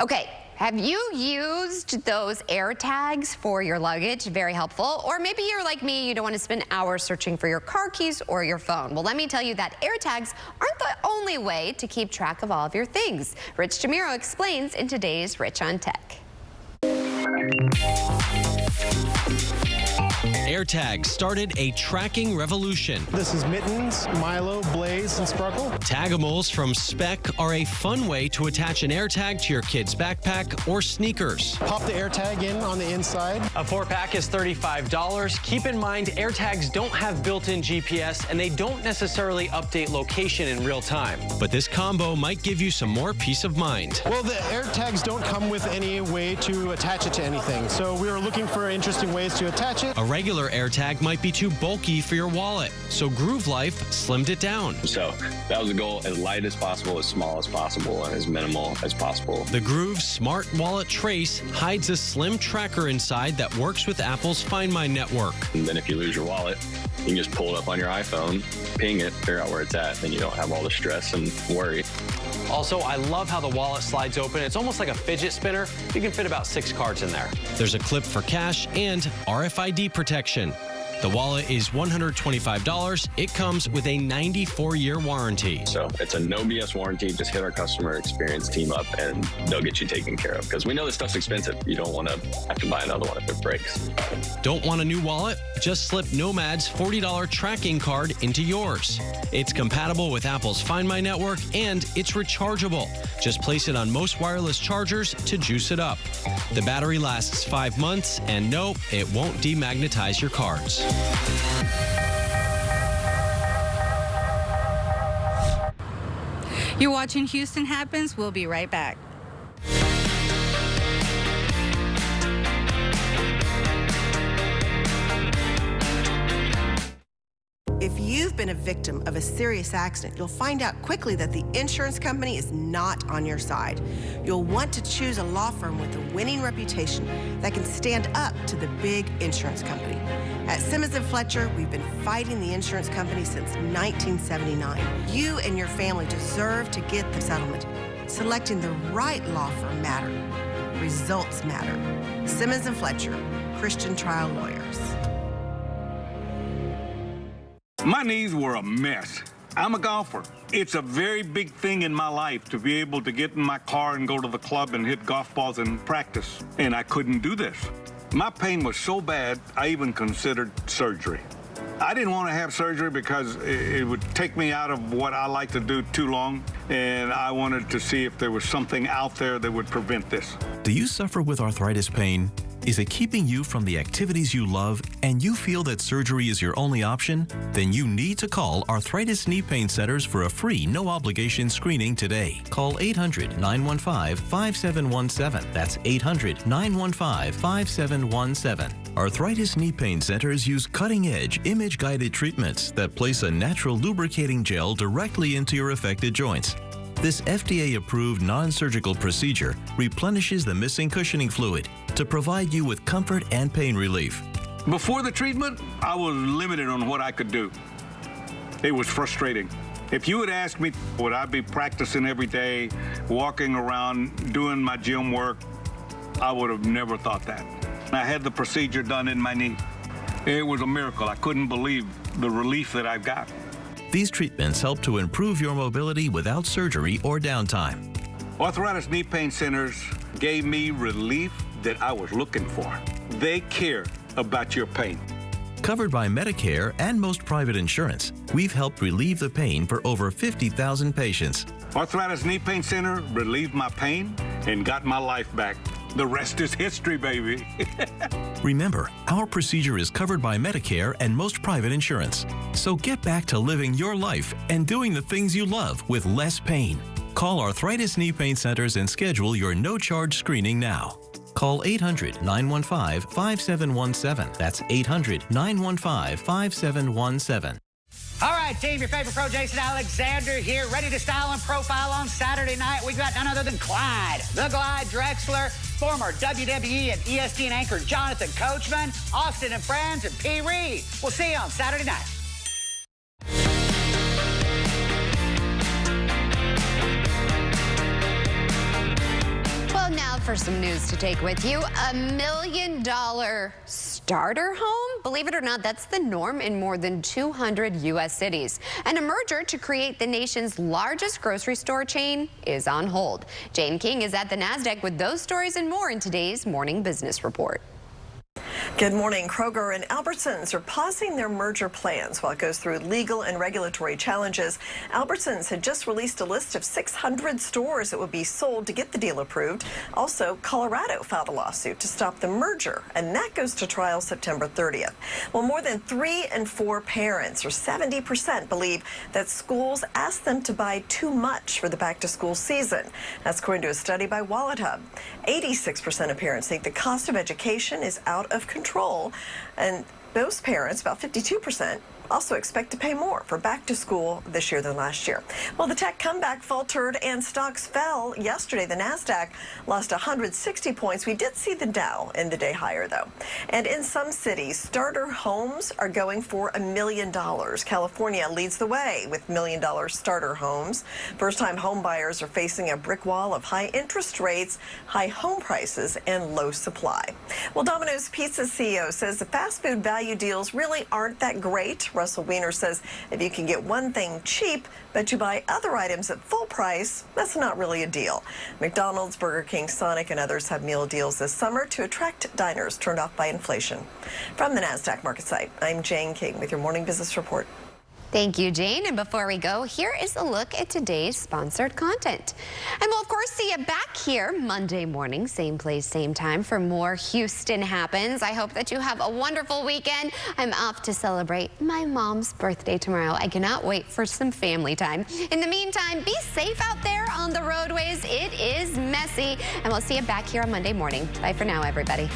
Okay. Have you used those AirTags for your luggage? Very helpful. Or maybe you're like me, you don't want to spend hours searching for your car keys or your phone. Well, let me tell you that AirTags aren't the only way to keep track of all of your things. Rich DeMiro explains in today's Rich on Tech. AirTags started a tracking revolution. This is Mittens, Milo, Blaze, and Sparkle. Tagamals from Speck are a fun way to attach an AirTag to your kid's backpack or sneakers. Pop the AirTag in on the inside. A 4-pack is $35. Keep in mind, AirTags don't have built-in GPS, and they don't necessarily update location in real time. But this combo might give you some more peace of mind. Well, the AirTags don't come with any way to attach it to anything, so we were looking for interesting ways to attach it. A regular AirTag might be too bulky for your wallet, so Groove Life slimmed it down. So that was the goal, as light as possible, as small as possible, and as minimal as possible. The Groove Smart Wallet Trace hides a slim tracker inside that works with Apple's Find My network. And then if you lose your wallet, you can just pull it up on your iPhone, ping it, figure out where it's at, and you don't have all the stress and worry. Also, I love how the wallet slides open. It's almost like a fidget spinner. You can fit about 6 cards in there. There's a clip for cash and RFID protection. The wallet is $125. It comes with a 94-year warranty. So it's a no BS warranty. Just hit our customer experience team up and they'll get you taken care of. Because we know this stuff's expensive. You don't want to have to buy another one if it breaks. Don't want a new wallet? Just slip Nomad's $40 tracking card into yours. It's compatible with Apple's Find My network and it's rechargeable. Just place it on most wireless chargers to juice it up. The battery lasts 5 months and no, it won't demagnetize your cards. You're watching Houston Happens. We'll be right back. If you've been a victim of a serious accident, you'll find out quickly that the insurance company is not on your side. You'll want to choose a law firm with a winning reputation that can stand up to the big insurance company. At Simmons & Fletcher, we've been fighting the insurance company since 1979. You and your family deserve to get the settlement. Selecting the right law firm matters. Results matter. Simmons & Fletcher, Christian Trial Lawyers. My knees were a mess. I'm a golfer. It's a very big thing in my life to be able to get in my car and go to the club and hit golf balls and practice. And I couldn't do this. My pain was so bad, I even considered surgery. I didn't want to have surgery because it would take me out of what I like to do too long, and I wanted to see if there was something out there that would prevent this. Do you suffer with arthritis pain? Is it keeping you from the activities you love and you feel that surgery is your only option? Then you need to call Arthritis Knee Pain Centers for a free, no-obligation screening today. Call 800-915-5717. That's 800-915-5717. Arthritis Knee Pain Centers use cutting-edge, image-guided treatments that place a natural lubricating gel directly into your affected joints. This FDA-approved non-surgical procedure replenishes the missing cushioning fluid to provide you with comfort and pain relief. Before the treatment, I was limited on what I could do. It was frustrating. If you had asked me, would I be practicing every day, walking around, doing my gym work, I would have never thought that. I had the procedure done in my knee. It was a miracle. I couldn't believe the relief that I got. These treatments help to improve your mobility without surgery or downtime. Arthritis Knee Pain Centers gave me relief that I was looking for. They care about your pain. Covered by Medicare and most private insurance, we've helped relieve the pain for over 50,000 patients. Arthritis Knee Pain Center relieved my pain and got my life back. The rest is history, baby. Remember, our procedure is covered by Medicare and most private insurance. So get back to living your life and doing the things you love with less pain. Call Arthritis Knee Pain Centers and schedule your no-charge screening now. Call 800-915-5717. That's 800-915-5717. All right, team, your favorite pro, Jason Alexander here, ready to style and profile on Saturday night. We've got none other than Clyde, the Glide Drexler, former WWE and ESPN anchor Jonathan Coachman, Austin and Friends, and P. Reed. We'll see you on Saturday night. Well, now for some news to take with you. $1 million starter home? Believe it or not, that's the norm in more than 200 U.S. cities. And a merger to create the nation's largest grocery store chain is on hold. Jane King is at the NASDAQ with those stories and more in today's Morning Business Report. Good morning. Kroger and Albertsons are pausing their merger plans while it goes through legal and regulatory challenges. Albertsons had just released a list of 600 stores that would be sold to get the deal approved. Also, Colorado filed a lawsuit to stop the merger, and that goes to trial September 30th. Well, more than 3 in 4 parents, or 70%, believe that schools ask them to buy too much for the back-to-school season. That's according to a study by WalletHub. 86% of parents think the cost of education is out of control, and those parents, about 52%, also expect to pay more for back to school this year than last year. Well, the tech comeback faltered and stocks fell yesterday. The NASDAQ lost 160 points. We did see the Dow end the day higher, though. And in some cities, starter homes are going for $1 million. California leads the way with $1 million starter homes. First-time home buyers are facing a brick wall of high interest rates, high home prices, and low supply. Well, Domino's Pizza CEO says the fast food value deals really aren't that great. Russell Weiner says if you can get one thing cheap, but you buy other items at full price, that's not really a deal. McDonald's, Burger King, Sonic, and others have meal deals this summer to attract diners turned off by inflation. From the NASDAQ market site, I'm Jane King with your Morning Business Report. Thank you, Jane. And before we go, here is a look at today's sponsored content. And we'll, of course, see you back here Monday morning, same place, same time, for more Houston Happens. I hope that you have a wonderful weekend. I'm off to celebrate my mom's birthday tomorrow. I cannot wait for some family time. In the meantime, be safe out there on the roadways. It is messy. And we'll see you back here on Monday morning. Bye for now, everybody.